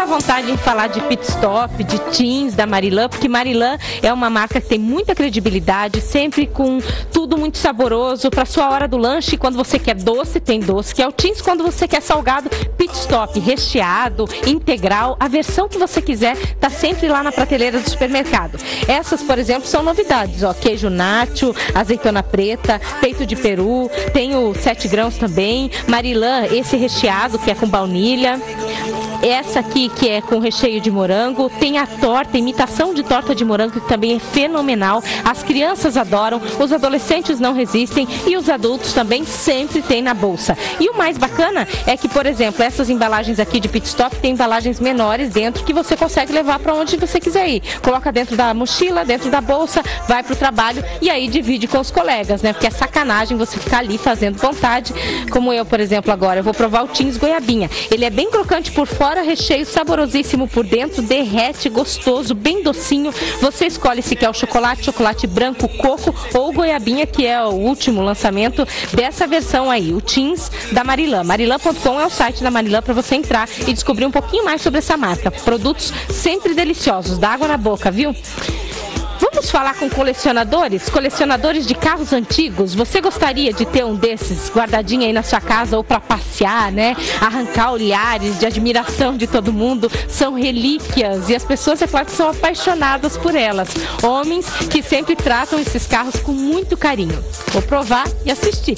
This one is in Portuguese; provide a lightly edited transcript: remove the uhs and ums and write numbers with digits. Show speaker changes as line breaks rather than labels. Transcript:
à vontade em falar de pit stop, de jeans da Marilã, porque Marilã é uma marca que tem muita credibilidade, sempre com tudo muito saboroso para sua hora do lanche. Quando você quer doce, tem doce, que é o jeans. Quando você quer salgado, pit stop, recheado, integral, a versão que você quiser, tá sempre lá na prateleira do supermercado. Essas, por exemplo, são novidades, ó, queijo nacho, azeitona preta, peito de peru, tem o 7 grãos também, Marilã, esse recheado que é com baunilha. Essa aqui que é com recheio de morango, tem a torta, imitação de torta de morango, que também é fenomenal. As crianças adoram, os adolescentes não resistem e os adultos também sempre tem na bolsa. E o mais bacana é que, por exemplo, essas embalagens aqui de pit stop tem embalagens menores dentro que você consegue levar para onde você quiser ir. Coloca dentro da mochila, dentro da bolsa, vai pro trabalho e aí divide com os colegas, né? Porque é sacanagem você ficar ali fazendo vontade, como eu, por exemplo, agora. Eu vou provar o Teens Goiabinha. Ele é bem crocante por fora, recheio saborosíssimo por dentro, derrete, gostoso, bem docinho. Você escolhe se quer o chocolate, chocolate branco, coco ou goiabinha, que é o último lançamento dessa versão aí, o Teens da Marilã. Marilã.com é o site da Marilã para você entrar e descobrir um pouquinho mais sobre essa marca. Produtos sempre deliciosos, dá água na boca, viu? Vamos falar com colecionadores de carros antigos. Você gostaria de ter um desses guardadinho aí na sua casa ou para passear, né? Arrancar olhares de admiração de todo mundo. São relíquias e as pessoas, é claro, que são apaixonadas por elas. Homens que sempre tratam esses carros com muito carinho. Vou provar e assistir.